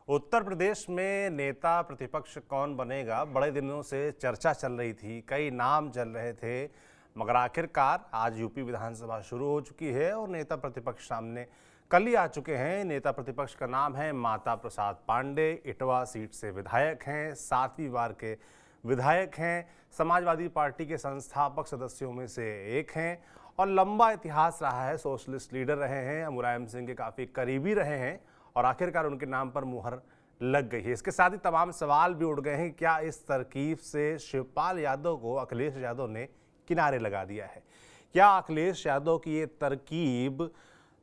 उत्तर प्रदेश में नेता प्रतिपक्ष कौन बनेगा, बड़े दिनों से चर्चा चल रही थी, कई नाम चल रहे थे, मगर आखिरकार आज यूपी विधानसभा शुरू हो चुकी है और नेता प्रतिपक्ष सामने कल ही आ चुके हैं। नेता प्रतिपक्ष का नाम है माता प्रसाद पांडे, इटवा सीट से विधायक हैं, 7वीं बार के विधायक हैं, समाजवादी पार्टी के संस्थापक सदस्यों में से एक हैं और लंबा इतिहास रहा है। सोशलिस्ट लीडर रहे हैं, मुलायम सिंह के काफ़ी करीबी रहे हैं और आखिरकार उनके नाम पर मुहर लग गई है। इसके साथ ही तमाम सवाल भी उठ गए हैं, क्या इस तरकीब से शिवपाल यादव को अखिलेश यादव ने किनारे लगा दिया है? क्या अखिलेश यादव की ये तरकीब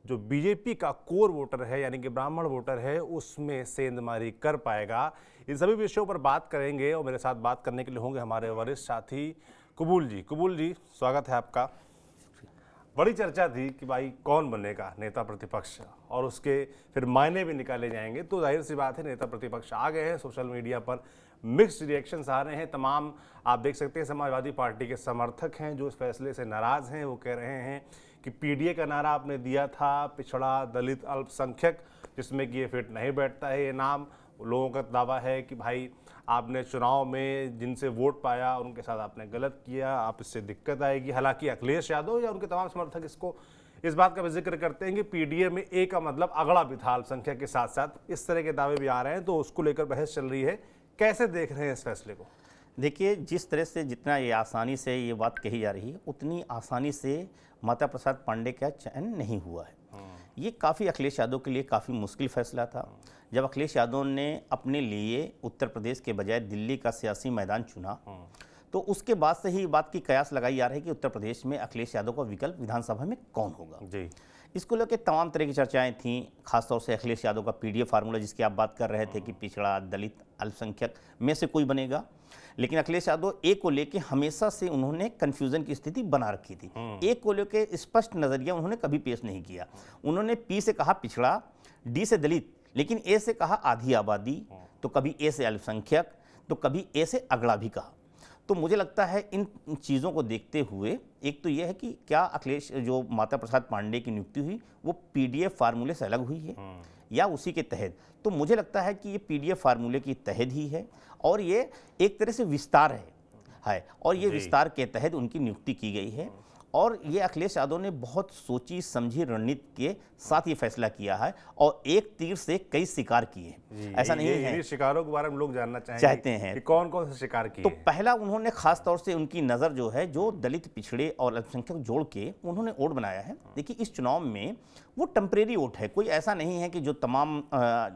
जो बीजेपी का कोर वोटर है यानी कि ब्राह्मण वोटर है उसमें सेंधमारी कर पाएगा? इन सभी विषयों पर बात करेंगे और मेरे साथ बात करने के लिए होंगे हमारे वरिष्ठ साथी कुबूल जी। कुबूल जी, स्वागत है आपका। बड़ी चर्चा थी कि भाई कौन बनेगा नेता प्रतिपक्ष और उसके फिर मायने भी निकाले जाएंगे, तो जाहिर सी बात है नेता प्रतिपक्ष आ गए हैं। सोशल मीडिया पर मिक्स्ड रिएक्शंस आ रहे हैं। तमाम आप देख सकते हैं समाजवादी पार्टी के समर्थक हैं जो इस फैसले से नाराज़ हैं। वो कह रहे हैं कि पीडीए का नारा आपने दिया था, पिछड़ा, दलित, अल्पसंख्यक, जिसमें कि ये फिट नहीं बैठता है ये नाम। लोगों का दावा है कि भाई आपने चुनाव में जिनसे वोट पाया उनके साथ आपने गलत किया, आप इससे दिक्कत आएगी। हालांकि अखिलेश यादव या उनके तमाम समर्थक इस बात का भी जिक्र करते हैं कि पीडीए में ए का मतलब अगड़ा भी था अल्पसंख्यक के साथ साथ। इस तरह के दावे भी आ रहे हैं, तो उसको लेकर बहस चल रही है। कैसे देख रहे हैं इस फैसले को? देखिए, जिस तरह से जितना ये आसानी से ये बात कही जा रही है, उतनी आसानी से माता प्रसाद पांडे का चयन नहीं हुआ है। ये काफ़ी अखिलेश यादव के लिए काफ़ी मुश्किल फैसला था। जब अखिलेश यादव ने अपने लिए उत्तर प्रदेश के बजाय दिल्ली का सियासी मैदान चुना, तो उसके बाद से ही बात की कयास लगाई जा रही है कि उत्तर प्रदेश में अखिलेश यादव का विकल्प विधानसभा में कौन होगा जी। इसको लेकर तमाम तरह की चर्चाएं थीं, खासतौर से अखिलेश यादव का पीडीए फार्मूला जिसकी आप बात कर रहे थे कि पिछड़ा, दलित, अल्पसंख्यक में से कोई बनेगा। लेकिन अखिलेश यादव ए को लेकर हमेशा से उन्होंने कन्फ्यूजन की स्थिति बना रखी थी। ए को लेकर स्पष्ट नजरिया उन्होंने कभी पेश नहीं किया। उन्होंने पी से कहा पिछड़ा, डी से दलित, लेकिन ए से कहा आधी आबादी, तो कभी ए से अल्पसंख्यक, तो कभी ए से अगड़ा भी कहा। तो मुझे लगता है इन चीज़ों को देखते हुए एक तो यह है कि क्या अखिलेश जो माता प्रसाद पांडे की नियुक्ति हुई वो पीडीएफ फार्मूले से अलग हुई है या उसी के तहत? तो मुझे लगता है कि ये पीडीएफ फार्मूले की तहत ही है और ये एक तरह से विस्तार है और ये विस्तार के तहत उनकी नियुक्ति की गई है। और ये अखिलेश यादव ने बहुत सोची समझी रणनीति के साथ ये फैसला किया है और एक तीर से कई शिकार किए हैं। ऐसा नहीं है, शिकारों के बारे में लोग जानना चाहते हैं कि कौन कौन से शिकार किए। तो पहला उन्होंने खास तौर से उनकी नज़र जो है जो दलित, पिछड़े और अल्पसंख्यक जोड़ के उन्होंने वोट बनाया है। देखिए, इस चुनाव में वो टेम्परेरी वोट है, कोई ऐसा नहीं है कि जो तमाम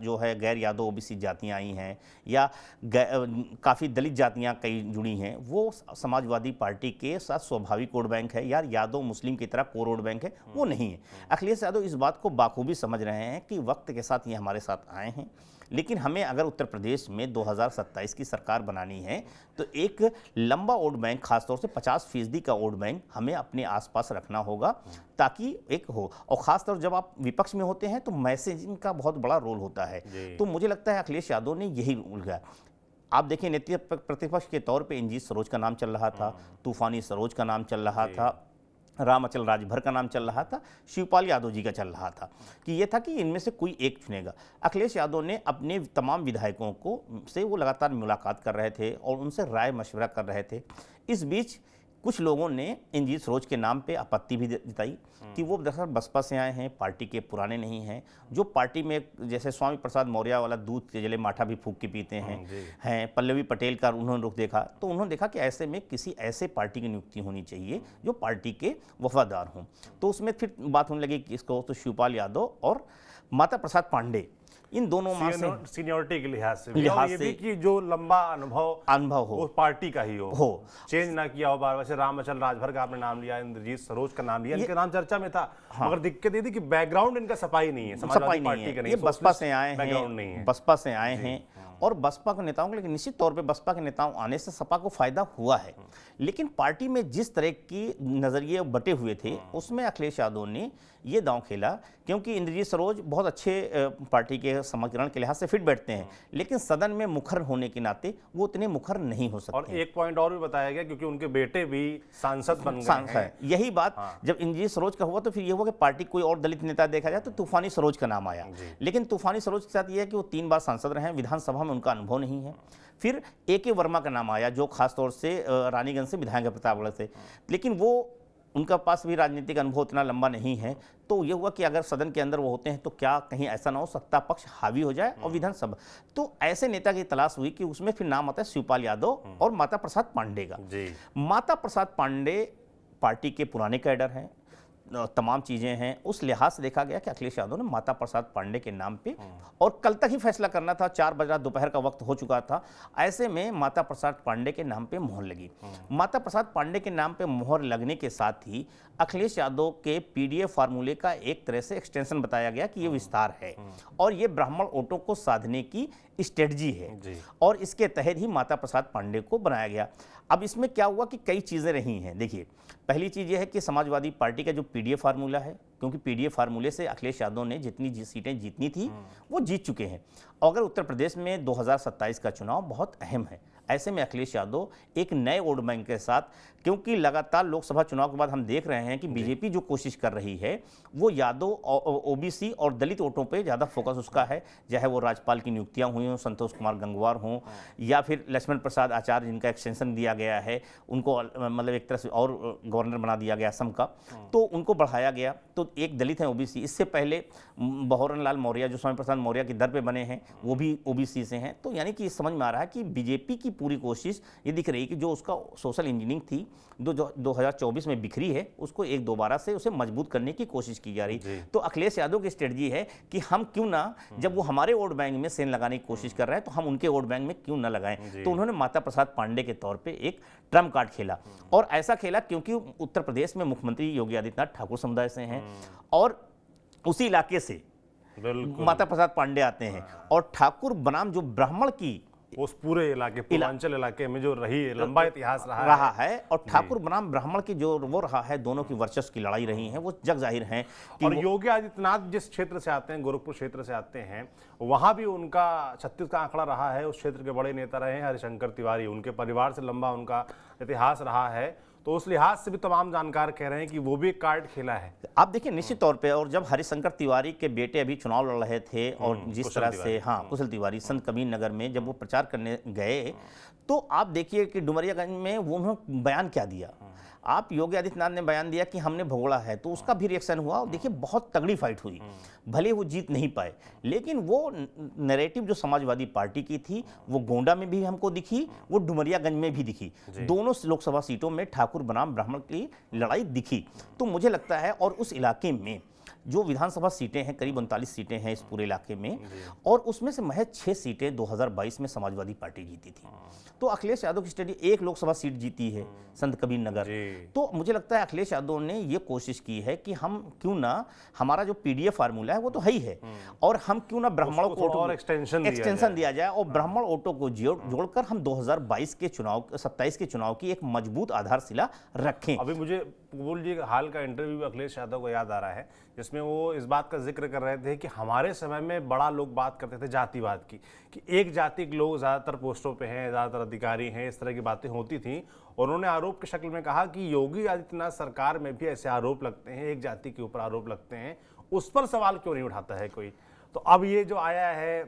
जो है गैर यादव ओबीसी जातियाँ आई हैं या काफ़ी दलित जातियाँ कई जुड़ी हैं, वो समाजवादी पार्टी के साथ स्वाभाविक वोट बैंक है या यादव मुस्लिम की तरह कोर वोट बैंक है, वो नहीं है। अखिलेश यादव इस बात को बाखूबी समझ रहे हैं कि वक्त के साथ ये हमारे साथ आए हैं, लेकिन हमें अगर उत्तर प्रदेश में 2027 की सरकार बनानी है तो एक लंबा वोट बैंक, खासतौर से 50% का वोट बैंक हमें अपने आसपास रखना होगा ताकि एक हो। और खासतौर जब आप विपक्ष में होते हैं तो मैसेजिंग का बहुत बड़ा रोल होता है। तो मुझे लगता है अखिलेश यादव ने यही उलझा। आप देखिए, नेता प्रतिपक्ष के तौर पर इंजीत सरोज का नाम चल रहा था, तूफानी सरोज का नाम चल रहा था, राम अचल राजभर का नाम चल रहा था, शिवपाल यादव जी का चल रहा था कि ये था कि इनमें से कोई एक चुनेगा। अखिलेश यादव ने अपने तमाम विधायकों को से वो लगातार मुलाकात कर रहे थे और उनसे राय मशवरा कर रहे थे। इस बीच कुछ लोगों ने इंजीत सरोज के नाम पे आपत्ति भी जताई कि वो दरअसल बसपा से आए हैं, पार्टी के पुराने नहीं हैं, जो पार्टी में जैसे स्वामी प्रसाद मौर्य वाला दूध के जले माठा भी फूंक के पीते हैं पल्लवी पटेल का उन्होंने रुख देखा। तो उन्होंने देखा कि ऐसे में किसी ऐसे पार्टी की नियुक्ति होनी चाहिए जो पार्टी के वफादार हों। तो उसमें फिर बात होने लगी कि इसको तो शिवपाल यादव और माता प्रसाद पांडे, इन दोनों सीनियरिटी के लिहाज से ये भी कि जो लंबा अनुभव हो वो पार्टी का ही हो, चेंज ना किया हो बार। वैसे राम अचल राजभर का आपने नाम लिया, इंद्रजीत सरोज का नाम लिया, इनका नाम चर्चा में था। मगर दिक्कत ये थी कि बैकग्राउंड इनका सफाई नहीं है, समाजवादी पार्टी का नहीं है, बसपा से आए हैं, बसपा से आए हैं और बसपा के नेताओं को, लेकिन निश्चित तौर पे बसपा के नेताओं आने से सपा को फायदा हुआ है। लेकिन पार्टी में जिस तरह की नजरिए बटे हुए थे उसमें अखिलेश यादव ने ये दांव खेला, क्योंकि इंद्रजीत सरोज बहुत अच्छे पार्टी के समीकरण के लिहाज से फिट बैठते हैं, लेकिन सदन में मुखर होने के नाते वो उतने मुखर नहीं हो सकते। और एक पॉइंट और भी बताया गया, क्योंकि उनके बेटे भी सांसद बन गए हैं। यही बात जब इंद्रजीत सरोज का हुआ तो फिर ये हुआ कि पार्टी कोई और दलित नेता देखा जाए तो तूफानी सरोज का नाम आया, लेकिन तूफानी सरोज के साथ ये है कि वो 3 बार सांसद रहे हैं, विधानसभा में उनका अनुभव नहीं है। फिर AK वर्मा का नाम आया, जो खासतौर से रानीगंज से विधायक है, प्रतापगढ़ से, लेकिन वो उनका पास भी राजनीतिक अनुभव इतना लंबा नहीं है। तो ये हुआ कि अगर सदन के अंदर वो होते हैं तो क्या कहीं ऐसा ना हो सत्ता पक्ष हावी हो जाए और विधानसभा, तो ऐसे नेता की तलाश हुई कि उसमें फिर नाम आता है शिवपाल यादव और माता प्रसाद पांडे का। माता प्रसाद पांडे पार्टी के पुराने कैडर हैं, तमाम चीज़ें हैं, उस लिहाज से देखा गया कि अखिलेश यादव ने माता प्रसाद पांडे के नाम पे, और कल तक ही फैसला करना था, 4 बजे दोपहर का वक्त हो चुका था, ऐसे में माता प्रसाद पांडे के नाम पे मोहर लगी। माता प्रसाद पांडे के नाम पे मोहर लगने के साथ ही अखिलेश यादव के PDF फार्मूले का एक तरह से एक्सटेंशन बताया गया कि ये विस्तार है और ये ब्राह्मण वोटों को साधने की स्ट्रेटजी है, और इसके तहत ही माता प्रसाद पांडे को बनाया गया। अब इसमें क्या हुआ कि कई चीज़ें रही हैं। देखिए, पहली चीज़ ये है कि समाजवादी पार्टी का जो PDF फार्मूला है, क्योंकि PDF फार्मूले से अखिलेश यादव ने जितनी सीटें जीतनी थी वो जीत चुके हैं, और अगर उत्तर प्रदेश में 2027 का चुनाव बहुत अहम है, ऐसे में अखिलेश यादव एक नए वोट बैंक के साथ, क्योंकि लगातार लोकसभा चुनाव के बाद हम देख रहे हैं कि बीजेपी जो कोशिश कर रही है वो यादव OBC और दलित वोटों पे ज़्यादा फोकस उसका है, चाहे वो राज्यपाल की नियुक्तियां हुई हों, संतोष कुमार गंगवार हों, या फिर लक्ष्मण प्रसाद आचार्य जिनका एक्सटेंशन दिया गया है, उनको मतलब एक तरह से और गवर्नर बना दिया गया असम का, तो उनको बढ़ाया गया, तो एक दलित है OBC। इससे पहले बहोरन लाल मौर्य जो स्वामी प्रसाद मौर्य की दर पे बने हैं वो भी OBC से हैं। तो यानी कि समझ में आ रहा है कि बीजेपी की पूरी कोशिश ये दिख रही है कि जो उसका सोशल इंजीनियरिंग थी 2024 में बिखरी है, उसको एक दोबारा से उसे मजबूत करने की कोशिश की जा रही। तो अखिलेश यादव की स्ट्रेटजी है कि हम क्यों ना, जब वो हमारे वोट बैंक में सेन लगाने की कोशिश कर रहे हैं तो हम उनके वोट बैंक में क्यों ना लगाएं। तो उन्होंने माता प्रसाद पांडे के तौर पे एक ट्रम्प कार्ड खेला, और ऐसा खेला क्योंकि उत्तर प्रदेश में मुख्यमंत्री योगी आदित्यनाथ ठाकुर समुदाय से हैं और उसी इलाके से माता प्रसाद पांडे आते हैं, और ठाकुर बनाम जो ब्राह्मण की उस पूरे इलाके, पूर्वांचल इलाके में जो रही लंबा इतिहास रहा है और ठाकुर बनाम ब्राह्मण की जो वो रहा है, दोनों की वर्चस्व की लड़ाई रही है, वो जग जाहिर है कि और योगी आदित्यनाथ जिस क्षेत्र से आते हैं, गोरखपुर क्षेत्र से आते हैं, वहां भी उनका 36 का आंकड़ा रहा है। उस क्षेत्र के बड़े नेता रहे हैं हरिशंकर तिवारी, उनके परिवार से लंबा उनका इतिहास रहा है, तो उस लिहाज से भी तमाम जानकार कह रहे हैं कि वो भी एक कार्ड खेला है। आप देखिए निश्चित तौर पे, और जब हरिशंकर तिवारी के बेटे अभी चुनाव लड़ रहे थे और जिस तरह से कुशल तिवारी संत कबीर नगर में जब वो प्रचार करने गए, तो आप देखिए कि डुमरियागंज में वो उन्होंने बयान क्या दिया। आप योगी आदित्यनाथ ने बयान दिया कि हमने भगोड़ा है, तो उसका भी रिएक्शन हुआ, और देखिए बहुत तगड़ी फाइट हुई। भले वो जीत नहीं पाए, लेकिन वो नैरेटिव जो समाजवादी पार्टी की थी वो गोंडा में भी हमको दिखी, वो डुमरियागंज में भी दिखी, दोनों लोकसभा सीटों में ठाकुर बनाम ब्राह्मण की लड़ाई दिखी। तो मुझे लगता है, और उस इलाके में जो विधानसभा सीटें हैं, करीब 39 सीटें हैं इस पूरे इलाके में, और उसमें से महज 6 सीटें 2022 में समाजवादी पार्टी जीती थी। तो अखिलेश यादव की स्टेडी एक लोकसभा सीट जीती है संत कबीर नगर। तो मुझे लगता है अखिलेश यादव ने ये कोशिश की है कि हम क्यों ना, हमारा जो PDF फार्मूला है वो तो है ही है, और हम क्यों ना ब्राह्मणों को और एक्सटेंशन दिया जाए और ब्राह्मण वोटों को जोड़कर हम 2022 के चुनाव, 27 के चुनाव की एक मजबूत आधारशिला रखें। अभी मुझे बोलिए, हाल का इंटरव्यू भी अखिलेश यादव को याद आ रहा है, जिसमें वो इस बात का जिक्र कर रहे थे कि हमारे समय में बड़ा लोग बात करते थे जातिवाद की, कि एक जाति के लोग ज़्यादातर पोस्टों पे हैं, ज़्यादातर अधिकारी हैं, इस तरह की बातें होती थी। और उन्होंने आरोप की शक्ल में कहा कि योगी आदित्यनाथ सरकार में भी ऐसे आरोप लगते हैं, एक जाति के ऊपर आरोप लगते हैं, उस पर सवाल क्यों नहीं उठाता है कोई। तो अब ये जो आया है,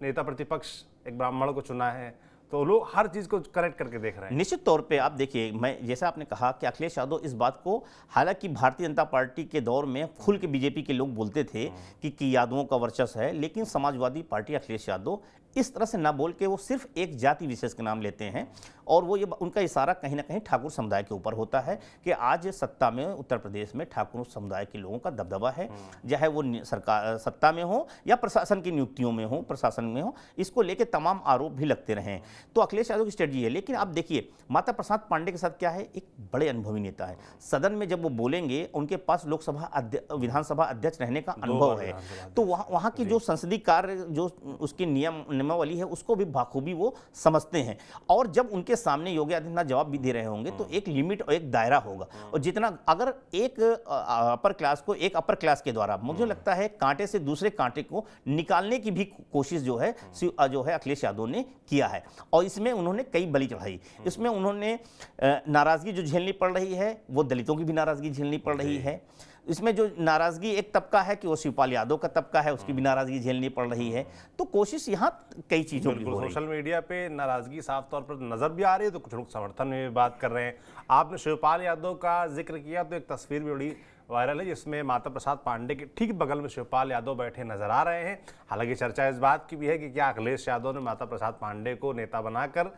नेता प्रतिपक्ष एक ब्राह्मण को चुना है, तो लोग हर चीज को करेक्ट करके देख रहे हैं। निश्चित तौर पे आप देखिए, मैं जैसा आपने कहा कि अखिलेश यादव इस बात को, हालांकि भारतीय जनता पार्टी के दौर में खुल के बीजेपी के लोग बोलते थे कि यादवों का वर्चस्व है, लेकिन समाजवादी पार्टी अखिलेश यादव इस तरह से ना बोल के वो सिर्फ एक जाति विशेष का नाम लेते हैं, और वो ये उनका इशारा कहीं ना कहीं ठाकुर समुदाय के ऊपर होता है कि आज सत्ता में उत्तर प्रदेश में ठाकुर समुदाय के लोगों का दबदबा है, चाहे वो सरकार सत्ता में हो या प्रशासन की नियुक्तियों में हो, प्रशासन में हो, इसको लेके तमाम आरोप भी लगते रहे हैं। तो अखिलेश यादव की स्ट्रेटजी है। लेकिन आप देखिए माता प्रसाद पांडे के साथ क्या है, एक बड़े अनुभवी नेता है। सदन में जब वो बोलेंगे, उनके पास विधानसभा अध्यक्ष रहने का अनुभव है, तो वहाँ की जो संसदीय कार्य, जो उसकी नियमावली है, उसको भी बाखूबी वो समझते हैं। और जब उनके सामने योगी आदित्यनाथ जवाब भी दे रहे होंगे तो एक लिमिट और एक दायरा होगा, और जितना अगर एक अपर क्लास को एक अपर क्लास के द्वारा, मुझे लगता है कांटे से दूसरे कांटे को निकालने की भी कोशिश जो है अखिलेश यादव ने किया है। और इसमें उन्होंने कई बलि चढ़ाई। इसमें उन्होंने नाराजगी जो झेलनी पड़ रही है, वो दलितों की भी नाराजगी झेलनी पड़ रही है। इसमें जो नाराजगी एक तबका है कि वो शिवपाल यादव का तबका है, उसकी भी नाराजगी झेलनी पड़ रही है। तो कोशिश यहाँ कई चीजों की हो रही है। सोशल मीडिया पे नाराजगी साफ तौर पर नजर भी आ रही है, तो कुछ लोग समर्थन में भी बात कर रहे हैं। आपने शिवपाल यादव का जिक्र किया तो एक तस्वीर भी बड़ी वायरल है, जिसमें माता प्रसाद पांडे के ठीक बगल में शिवपाल यादव बैठे नजर आ रहे हैं। हालांकि चर्चा इस बात की भी है कि क्या अखिलेश यादव ने माता प्रसाद पांडे को नेता बनाकर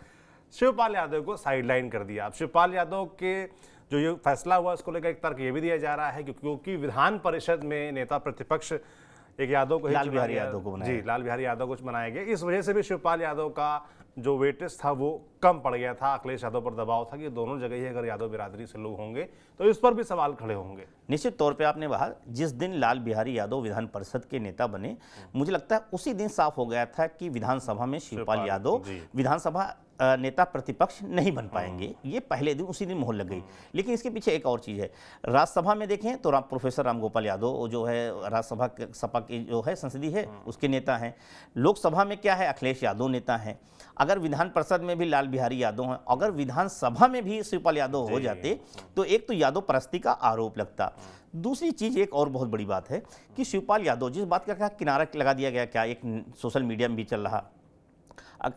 शिवपाल यादव को साइडलाइन कर दिया। अब शिवपाल यादव के जो ये फैसला हुआ, इसको लेकर एक तर्क ये भी दिया जा रहा है कि क्योंकि विधान परिषद में नेता प्रतिपक्ष एक यादव को, लाल बिहारी यादव को बनाया, जी लाल बिहारी यादव को बनाया गया, इस वजह से भी शिवपाल यादव का जो वेटेज था वो कम पड़ गया था। अखिलेश यादव पर दबाव था कि दोनों जगह ही अगर यादव बिरादरी से लोग होंगे तो इस पर भी सवाल खड़े होंगे। निश्चित तौर पे आपने कहा, जिस दिन लाल बिहारी यादव विधान परिषद के नेता बने, मुझे लगता है उसी दिन साफ हो गया था कि विधानसभा में शिवपाल यादव विधानसभा नेता प्रतिपक्ष नहीं बन पाएंगे। ये पहले दिन उसी दिन मोहर लग गई। लेकिन इसके पीछे एक और चीज़ है। राज्यसभा में देखें तो प्रोफेसर रामगोपाल यादव जो है राज्यसभा सपा की जो है संसदीय है, उसके नेता हैं। लोकसभा में क्या है, अखिलेश यादव नेता हैं। अगर विधान परिषद में भी लाल बिहारी यादव हैं, अगर विधानसभा में भी शिवपाल यादव हो जाते तो एक तो यादव परस्ती का आरोप लगता। दूसरी चीज एक और बहुत बड़ी बात है कि शिवपाल यादव, जिस बात का किनारा लगा दिया गया, क्या एक सोशल मीडिया में भी चल रहा,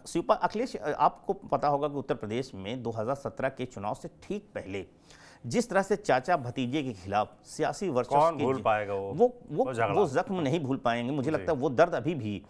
शिवपाल अखिलेश, आपको पता होगा कि उत्तर प्रदेश में 2017 के चुनाव से ठीक पहले जिस तरह से चाचा भतीजे के खिलाफ सियासी वर्चस्व, भूल पाएगा वो जख्म नहीं भूल पाएंगे। मुझे लगता है वो दर्द अभी भी,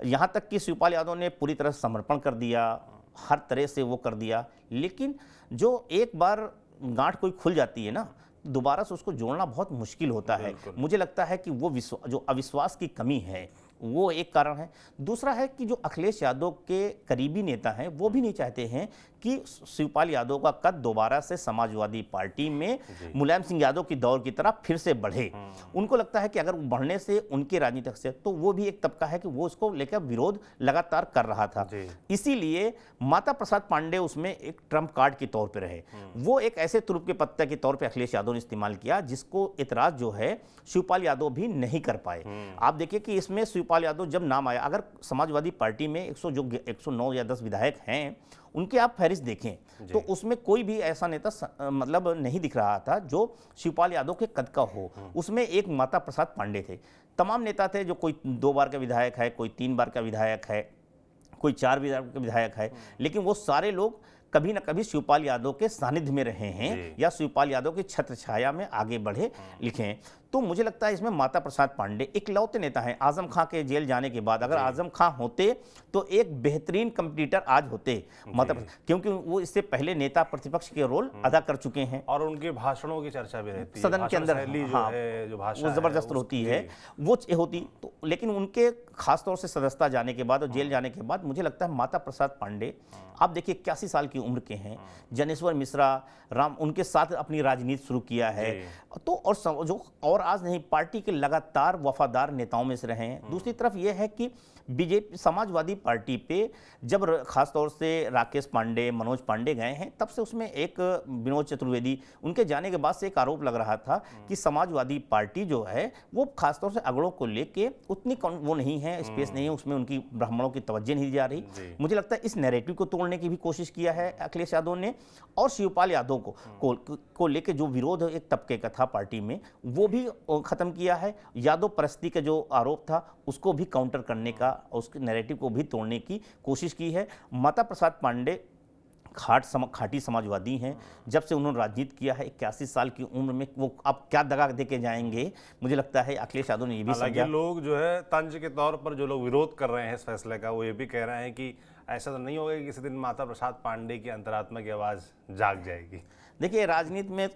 यहाँ तक कि शिवपाल यादव ने पूरी तरह समर्पण कर दिया, हर तरह से वो कर दिया। लेकिन जो एक बार गांठ कोई खुल जाती है ना, दोबारा से उसको जोड़ना बहुत मुश्किल होता है। मुझे लगता है कि वो जो अविश्वास की कमी है वो एक कारण है। दूसरा है कि जो अखिलेश यादव के करीबी नेता हैं वो भी नहीं चाहते हैं कि शिवपाल यादव का कद दोबारा से समाजवादी पार्टी में मुलायम सिंह यादव की दौर की तरह फिर से बढ़े। उनको लगता है कि अगर बढ़ने से उनके राजनीतिक से, तो वो भी एक तबका है कि वो उसको लेकर विरोध लगातार कर रहा था। इसीलिए माता प्रसाद पांडे उसमें एक ट्रम्प कार्ड के तौर पर रहे। वो एक ऐसे तुरुप के पत्ते के तौर पर अखिलेश यादव ने इस्तेमाल किया जिसको इतराज जो है शिवपाल यादव भी नहीं कर पाए। आप देखिए कि इसमें शिवपाल यादव जब नाम आया, अगर समाजवादी पार्टी में 109 या 10 विधायक हैं, उनके आप फहरिस्त देखें तो उसमें कोई भी ऐसा नेता मतलब नहीं दिख रहा था जो शिवपाल यादव के कद का हो। उसमें एक माता प्रसाद पांडे थे। तमाम नेता थे, जो कोई 2 बार का विधायक है, कोई 3 बार का विधायक है, कोई 4 बार का विधायक है, लेकिन वो सारे लोग कभी ना कभी शिवपाल यादव के सानिध्य में रहे हैं या शिवपाल यादव की छत्र छाया में आगे बढ़े लिखे हैं। तो मुझे लगता है इसमें माता प्रसाद पांडे इकलौते नेता हैं। आजम खां के जेल जाने के बाद अगर आजम खां होते तो एक बेहतरीन कंपटीटर आज होते माता, क्योंकि वो इससे पहले नेता प्रतिपक्ष के रोल अदा कर चुके हैं और उनके भाषणों की चर्चा भी रहती है सदन के अंदर। हाँ, जो भाषा वो जबरदस्त होती है, वो होती तो। लेकिन उनके खासतौर से सदस्यता जाने के बाद और जेल जाने के बाद मुझे लगता है माता प्रसाद पांडे, आप देखिए 81 साल की उम्र के हैं, जनेश्वर मिश्रा राम उनके साथ अपनी राजनीति शुरू किया है। तो और आज नहीं, पार्टी के लगातार वफादार नेताओं में से रहे हैं। दूसरी तरफ यह है कि बीजेपी समाजवादी पार्टी पे जब खासतौर से राकेश पांडे, मनोज पांडे गए हैं, तब से उसमें एक विनोद चतुर्वेदी, उनके जाने के बाद से एक आरोप लग रहा था कि समाजवादी पार्टी जो है वो खासतौर से अगड़ों को लेके उतनी वो नहीं है, स्पेस नहीं है, उसमें उनकी ब्राह्मणों की तवज्जो नहीं दी जा रही। मुझे लगता है इस नैरेटिव को तोड़ने की भी कोशिश किया है अखिलेश यादव ने, और शिवपाल यादव को लेके जो विरोध एक तबके का था पार्टी में, वो भी खत्म किया है। यादव परस्ती का जो आरोप था उसको भी काउंटर करने का, उसके नैरेटिव को भी तोड़ने की कोशिश की है। माता प्रसाद पांडे खाटी समाजवादी हैं। जब से उन्होंने राजनीति किया है 81 साल की उम्र में, वो अब क्या दगा दे के जाएंगे, मुझे लगता है अखिलेश यादव ने ये भी समझा। लोग जो है तंज के तौर पर जो लोग विरोध कर रहे हैं इस फैसले का, वो ये भी कह रहे हैं कि ऐसा तो नहीं होगा कि किसी दिन माता प्रसाद पांडे की अंतरात्मा की आवाज़ जाग जाएगी? देखिए, राजनीति में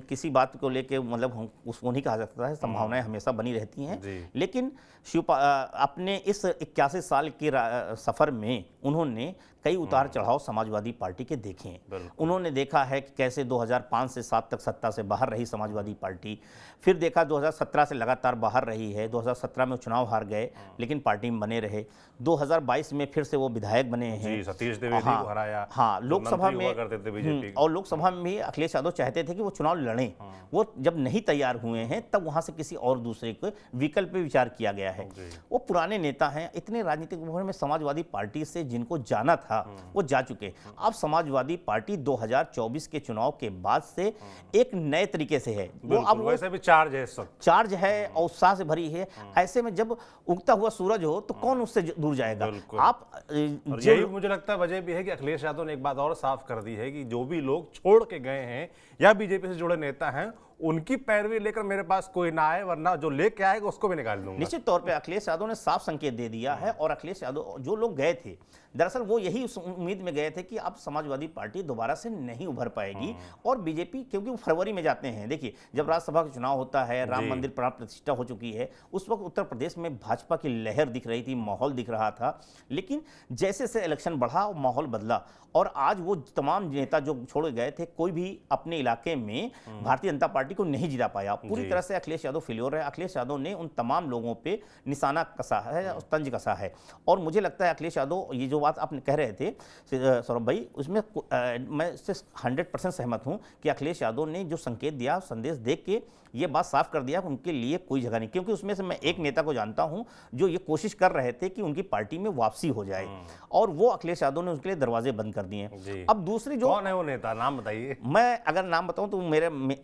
किसी बात को लेके मतलब उसको नहीं कहा जा सकता है, संभावनाएं हमेशा बनी रहती हैं। जी। लेकिन अपने इस 81 साल के सफ़र में उन्होंने कई उतार चढ़ाव समाजवादी पार्टी के देखे हैं। बिल्कुल। उन्होंने देखा है कि कैसे 2005 से 7 तक सत्ता से बाहर रही समाजवादी पार्टी, फिर देखा 2017 से लगातार बाहर रही है, 2017 में चुनाव हार गए लेकिन पार्टी में बने रहे, 2022 में फिर से वो विधायक बने हैं। जी, सतीश द्विवेदी को हराया। हाँ, जो लोकसभा मंत्री हुआ में करते थे बीजेपी के। और लोकसभा में भी अखिलेश यादव चाहते थे कि वो चुनाव लड़ें। वो जब नहीं तैयार हुए हैं तब वहां से किसी और दूसरे को विकल्प पे विचार किया गया है। वो पुराने नेता हैं, इतने राजनीतिक भवन में समाजवादी पार्टी से जिनको जाना था वो जा चुके। अब समाजवादी पार्टी 2024 के चुनाव के बाद से एक नए तरीके से है। वो अब वैसे भी चार्ज है इस वक्त। चार्ज है और उत्साह से भरी है। ऐसे में जब उगता हुआ सूरज हो तो कौन उससे दूर जाएगा? आप और यही मुझे लगता है वजह भी है कि अखिलेश यादव ने एक बात और साफ कर दी है कि जो भी लोग छोड़ के गए हैं या बीजेपी से जुड़े नेता हैं, उनकी पैरवी लेकर मेरे पास कोई ना आए, वरना जो लेके आएगा उसको भी निकाल दूंगा। निश्चित तौर पे अखिलेश यादव ने साफ संकेत दे दिया है। और अखिलेश यादव जो लोग गए थे दरअसल वो यही उस उम्मीद में गए थे कि अब समाजवादी पार्टी दोबारा से नहीं उभर पाएगी और बीजेपी, क्योंकि वो फरवरी में जाते हैं। देखिए, जब राज्यसभा का चुनाव होता है, राम मंदिर प्राण प्रतिष्ठा हो चुकी है, उस वक्त उत्तर प्रदेश में भाजपा की लहर दिख रही थी, माहौल दिख रहा था। लेकिन जैसे से इलेक्शन बढ़ा और माहौल बदला और आज वो तमाम नेता जो छोड़ गए थे, कोई भी अपने इलाके में भारतीय जनता पार्टी को नहीं जिता पाया। पूरी तरह से अखिलेश यादव फेल्योर है। अखिलेश यादव ने उन तमाम लोगों पे निशाना कसा है, तंज कसा है। और मुझे लगता है अखिलेश यादव, ये जो बात आपने कह रहे थे सौरभ भाई, उसमें मैं इससे 100% सहमत हूं कि अखिलेश यादव ने जो संकेत दिया, संदेश देख के ये बात साफ कर दिया कि उनके लिए कोई जगह नहीं। क्योंकि उसमें से मैं एक नेता को जानता हूं जो ये कोशिश कर रहे थे कि उनकी पार्टी में वापसी हो जाए और वो अखिलेश यादव ने उसके लिए दरवाजे बंद कर दिए। अब दूसरी जो, कौन है वो नेता, नाम बताइए। मैं अगर नाम बताऊं तो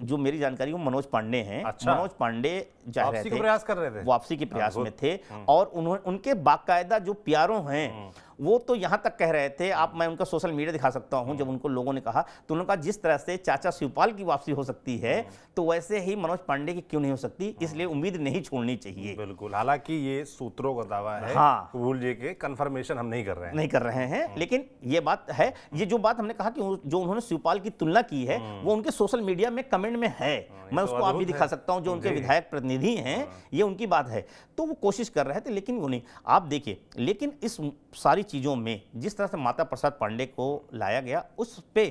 जो मेरी जानकारी वो मनोज पांडे हैं। अच्छा। मनोज पांडे जा रहे थे, प्रयास कर रहे थे, वापसी के प्रयास में थे। और उनके बाकायदा जो प्यारों हैं वो तो यहां तक कह रहे थे, मैं उनका सोशल मीडिया दिखा सकता हूं, जब उनको लोगों ने कहा तो उन्होंने कहा जिस तरह से चाचा शिवपाल की वापसी हो सकती है तो वैसे ही मनोज पांडे की क्यों नहीं हो सकती, इसलिए उम्मीद नहीं छोड़नी चाहिए। बिल्कुल, हालांकि ये सूत्रों का दावा है। हाँ, कबूल जी के कंफर्मेशन हम नहीं कर रहे हैं, लेकिन ये बात है। ये जो बात हमने कहा कि जो उन्होंने शिवपाल की तुलना की है वो उनके सोशल मीडिया में कमेंट में है। मैं उसको आप भी दिखा सकता हूं, जो उनके विधायक प्रतिनिधि हैं, ये उनकी बात है। तो वो कोशिश कर रहे थे लेकिन वो नहीं। आप देखिए, लेकिन इस सारी चीजों में जिस तरह से माता प्रसाद पांडे को लाया गया, उस पे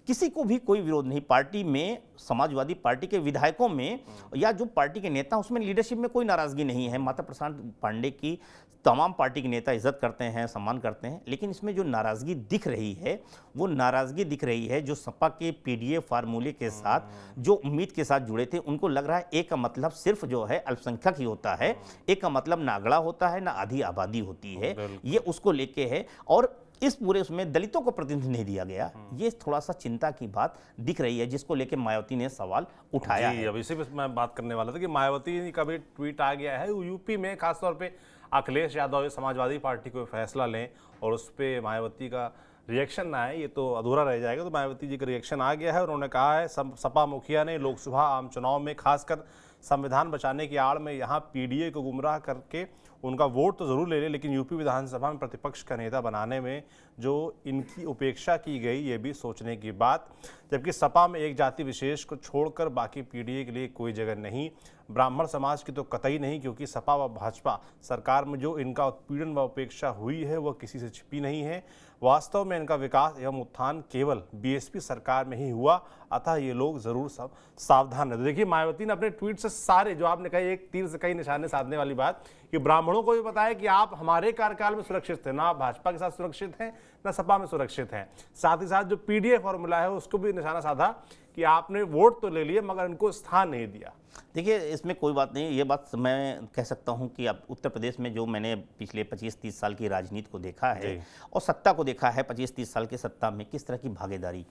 किसी को भी कोई विरोध नहीं। पार्टी में, समाजवादी पार्टी के विधायकों में या जो पार्टी के नेता, उसमें लीडरशिप में कोई नाराजगी नहीं है। माता प्रसाद पांडे की तमाम पार्टी के नेता इज्जत करते हैं, सम्मान करते हैं। लेकिन इसमें जो नाराजगी दिख रही है वो नाराजगी दिख रही है जो सपा के पीडीए फार्मूले के साथ, जो उम्मीद के साथ जुड़े थे, उनको लग रहा है एक का मतलब सिर्फ जो है अल्पसंख्यक ही होता है, एक का मतलब ना अगड़ा होता है ना आधी आबादी होती है। ये उसको लेके है और इस पूरे उसमें दलितों को प्रतिनिधि नहीं दिया गया। ये थोड़ा सा चिंता की बात दिख रही है जिसको लेके मायावती ने सवाल उठाया है। अब इसी पे मैं बात करने वाला था कि मायावती का भी ट्वीट आ गया है यूपी में, खासतौर पे अखिलेश यादव समाजवादी पार्टी को फैसला लें और उस पर मायावती का रिएक्शन ना आए, ये तो अधूरा रह जाएगा। तो मायावती जी का रिएक्शन आ गया है। उन्होंने कहा है सपा मुखिया ने लोकसभा आम चुनाव में खासकर संविधान बचाने की आड़ में यहाँ पीडीए को गुमराह करके उनका वोट तो जरूर ले ले, लेकिन यूपी विधानसभा में प्रतिपक्ष का नेता बनाने में जो इनकी उपेक्षा की गई, ये भी सोचने की बात। जबकि सपा में एक जाति विशेष को छोड़कर बाकी पीडीए के लिए कोई जगह नहीं, ब्राह्मण समाज की तो कतई नहीं, क्योंकि सपा व भाजपा सरकार में जो इनका उत्पीड़न व उपेक्षा हुई है वह किसी से छिपी नहीं है। वास्तव में इनका विकास एवं उत्थान केवल बीएसपी सरकार में ही हुआ, अतः ये लोग जरूर सब सावधान रहे। देखिए, मायावती ने अपने ट्वीट से सारे, जो आपने कहा एक तीर से कई निशाने साधने वाली बात, कि ब्राह्मणों को भी बताया कि आप हमारे कार्यकाल में सुरक्षित थे, ना आप भाजपा के साथ सुरक्षित हैं ना सपा में सुरक्षित हैं। साथ ही साथ जो पीडीए फॉर्मूला है उसको भी निशाना साधा कि आपने वोट तो ले लिए मगर इनको स्थान नहीं दिया। देखिए, इसमें कोई बात नहीं। ये बात मैं कह सकता हूं कि अब उत्तर प्रदेश में जो मैंने पिछले 25-30 साल की राजनीति को देखा है और सत्ता को देखा है, 25-30 साल की सत्ता में किस तरह की भागीदारी,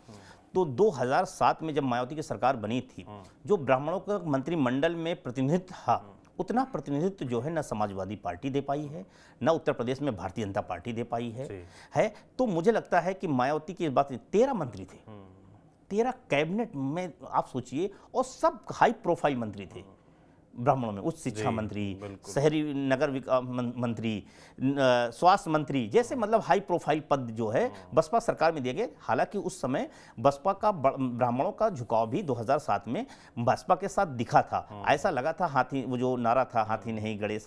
तो 2007 में जब मायावती की सरकार बनी थी, जो ब्राह्मणों का मंत्रिमंडल में प्रतिनिधित्व था, उतना प्रतिनिधित्व जो है ना समाजवादी पार्टी दे पाई है, ना उत्तर प्रदेश में भारतीय जनता पार्टी दे पाई है। तो मुझे लगता है कि मायावती की इस बात, 13 मंत्री थे, 13 कैबिनेट में आप सोचिए, और सब हाई प्रोफाइल मंत्री थे। ब्राह्मणों में उच्च शिक्षा जी, मंत्री, बिल्कुल। शहरी नगर विकास मंत्री, स्वास्थ्य मंत्री जैसे मतलब हाई प्रोफाइल पद जो है बसपा सरकार में दिए गए। हालांकि उस समय बसपा का ब्राह्मणों का झुकाव भी 2007 में बसपा के साथ दिखा था। ऐसा लगा था हाथी, वो जो नारा था हाथी नहीं गणेश,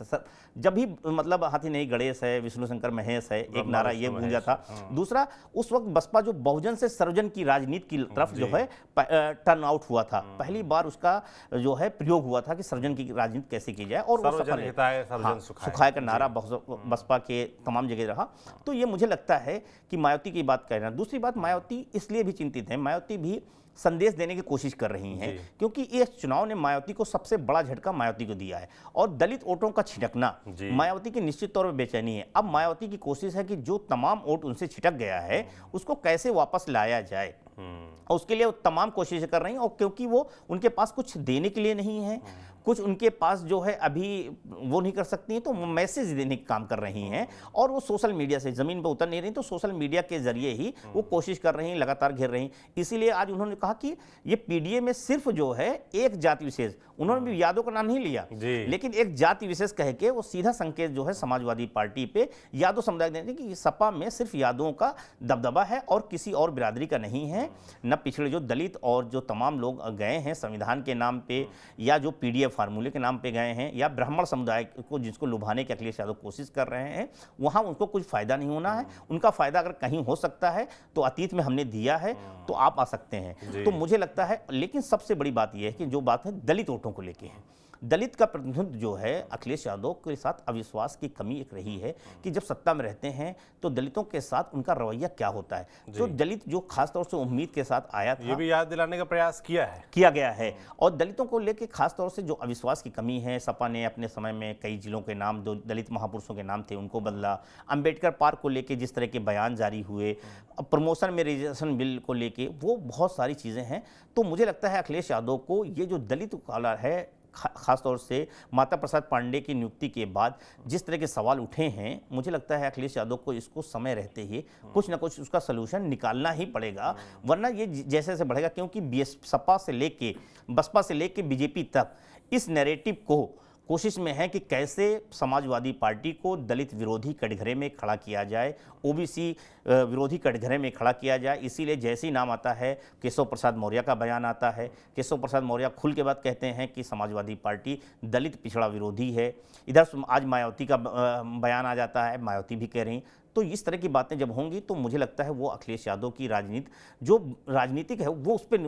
जब भी मतलब हाथी नहीं गणेश है, विष्णु शंकर महेश है, एक नारा ये गूंजा था। दूसरा, उस वक्त बसपा जो बहुजन से सर्वजन की राजनीति की तरफ जो है टर्न आउट हुआ था। पहली बार उसका जो है प्रयोग हुआ था कि सर्वजन की राजनीति कैसे की जाए, और वो सर्वजन सफल है। हिताय सर्वजन हाँ, सुखाय। सुखाय का नारा बसपा के तमाम जगह रहा। तो ये मुझे लगता है कि मायावती की बात कहना। दूसरी बात, मायावती इसलिए भी चिंतित है, मायावती भी संदेश देने की कोशिश कर रही हैं, क्योंकि ये चुनाव ने मायावती को सबसे बड़ा झटका मायावती को दिया है, और दलित वोटों का छिटकना मायावती की निश्चित तौर पर बेचैनी है। अब मायावती की कोशिश है कि जो तमाम वोट उनसे छिटक गया है उसको कैसे वापस लाया जाए, और उसके लिए वो तमाम कोशिशें कर रही हैं। और क्योंकि वो उनके पास कुछ देने के लिए नहीं है, कुछ उनके पास जो है अभी वो नहीं कर सकती हैं, तो मैसेज देने का काम कर रही हैं, और वो सोशल मीडिया से ज़मीन पर उतर नहीं रही, तो सोशल मीडिया के जरिए ही वो कोशिश कर रही हैं, लगातार घेर रही हैं। इसीलिए आज उन्होंने कहा कि ये पीडीए में सिर्फ जो है एक जाति विशेष, उन्होंने भी यादव का नाम नहीं लिया, लेकिन एक जाति विशेष कह के वो सीधा संकेत जो है समाजवादी पार्टी पे यादव समुदाय देते कि सपा में सिर्फ यादवों का दबदबा है और किसी और बिरादरी का नहीं है। न पिछड़े जो दलित और जो तमाम लोग गए हैं संविधान के नाम पे, या जो पीडीए फार्मूले के नाम पे गए हैं, या ब्राह्मण समुदाय को जिसको लुभाने की अखिलेश यादव कोशिश कर रहे हैं, वहां उनको कुछ फायदा नहीं होना है। उनका फायदा अगर कहीं हो सकता है तो अतीत में हमने दिया है, तो आप आ सकते हैं। तो मुझे लगता है, लेकिन सबसे बड़ी बात यह है कि जो बात है दलित वोटों को लेके है, दलित का प्रतिनिधित्व जो है अखिलेश यादव के साथ अविश्वास की कमी एक रही है कि जब सत्ता में रहते हैं तो दलितों के साथ उनका रवैया क्या होता है। जो दलित जो खासतौर से उम्मीद के साथ आया था, ये भी याद दिलाने का प्रयास किया गया है, और दलितों को लेकर खासतौर से जो अविश्वास की कमी है, सपा ने अपने समय में कई जिलों के नाम, जो दलित महापुरुषों के नाम थे उनको बदला, अंबेडकर पार्क को लेकर जिस तरह के बयान जारी हुए, प्रमोशन में रिजर्वेशन बिल को लेके, वो बहुत सारी चीज़ें हैं। तो मुझे लगता है अखिलेश यादव को ये जो दलित काला है, खासतौर से माता प्रसाद पांडे की नियुक्ति के बाद जिस तरह के सवाल उठे हैं, मुझे लगता है अखिलेश यादव को इसको समय रहते ही कुछ ना कुछ उसका सलूशन निकालना ही पड़ेगा, वरना ये जैसे जैसे बढ़ेगा। क्योंकि सपा से लेके बसपा से लेके बीजेपी तक इस नैरेटिव को कोशिश में है कि कैसे समाजवादी पार्टी को दलित विरोधी कटघरे में खड़ा किया जाए, ओबीसी विरोधी कटघरे में खड़ा किया जाए। इसीलिए जैसे ही नाम आता है, केशव प्रसाद मौर्य का बयान आता है, केशव प्रसाद मौर्य खुल के बात कहते हैं कि समाजवादी पार्टी दलित पिछड़ा विरोधी है। इधर आज मायावती का बयान आ जाता है, मायावती भी कह रही। तो इस तरह की बातें जब होंगी तो मुझे लगता है वो अखिलेश यादव की राजनीति जो राजनीतिक है वो उस पर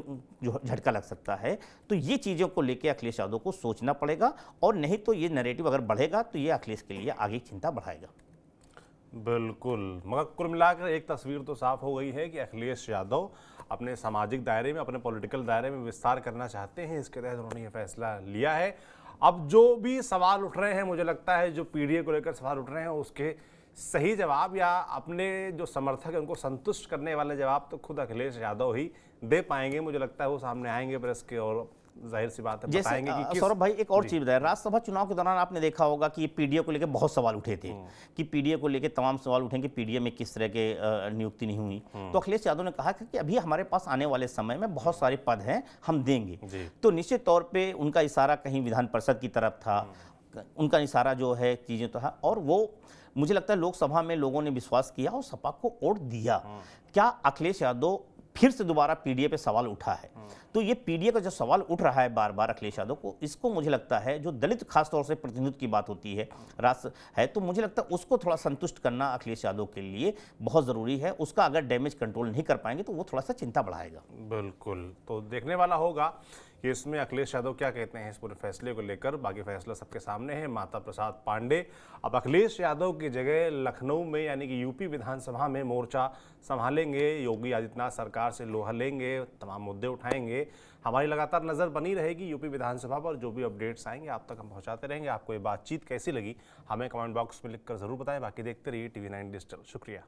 जो झटका लग सकता है। तो ये चीज़ों को लेकर अखिलेश यादव को सोचना पड़ेगा, और नहीं तो ये नैरेटिव अगर बढ़ेगा तो ये अखिलेश के लिए आगे चिंता बढ़ाएगा। बिल्कुल, मगर कुल मिलाकर एक तस्वीर तो साफ हो गई है कि अखिलेश यादव अपने सामाजिक दायरे में, अपने पॉलिटिकल दायरे में विस्तार करना चाहते हैं। इसके तहत उन्होंने ये फैसला लिया है। अब जो भी सवाल उठ रहे हैं, मुझे लगता है जो पीडीए को लेकर सवाल उठ रहे हैं उसके सही जवाब या अपने जो समर्थक है उनको संतुष्ट करने वाले जवाब तो खुद अखिलेश यादव ही दे पाएंगे। मुझे लगता है वो सामने आएंगे प्रेस के, और जाहिर सी बात है बताएंगे कि किस। सौरभ भाई, एक और चीज बताया, राज्यसभा चुनाव के दौरान आपने देखा होगा कि पीडीए को लेकर बहुत सवाल उठे थे कि पीडीए को लेकर तमाम सवाल उठेंगे, पीडीए में किस तरह के नियुक्ति नहीं हुई। तो अखिलेश यादव ने कहा कि अभी हमारे पास आने वाले समय में बहुत सारे पद हैं, हम देंगे। तो निश्चित तौर पर उनका इशारा कहीं विधान परिषद की तरफ था, उनका इशारा जो है चीजें तो है, और वो मुझे लगता है लोकसभा में लोगों ने विश्वास किया और सपा को वोट दिया। क्या अखिलेश यादव फिर से दोबारा पीडीए पे सवाल उठा है? तो ये पीडीए का जो सवाल उठ रहा है बार बार अखिलेश यादव को, इसको मुझे लगता है जो दलित खासतौर से प्रतिनिधित्व की बात होती है राष्ट्र है, तो मुझे लगता है उसको थोड़ा संतुष्ट करना अखिलेश यादव के लिए बहुत ज़रूरी है। उसका अगर डैमेज कंट्रोल नहीं कर पाएंगे तो वो थोड़ा सा चिंता बढ़ाएगा। बिल्कुल, तो देखने वाला होगा कि इसमें अखिलेश यादव क्या कहते हैं इस पूरे फैसले को लेकर। बाकी फैसला सबके सामने है। माता प्रसाद पांडे अब अखिलेश यादव की जगह लखनऊ में यानी कि यूपी विधानसभा में मोर्चा संभालेंगे। योगी आदित्यनाथ सरकार से लोहा लेंगे, तमाम मुद्दे उठाएंगे। हमारी लगातार नज़र बनी रहेगी यूपी विधानसभा पर। जो भी अपडेट्स आएंगे आप तक हम पहुंचाते रहेंगे। आपको ये बातचीत कैसी लगी हमें कमेंट बॉक्स में लिखकर ज़रूर बताएं। बाकी देखते रहिए TV9 डिजिटल। शुक्रिया।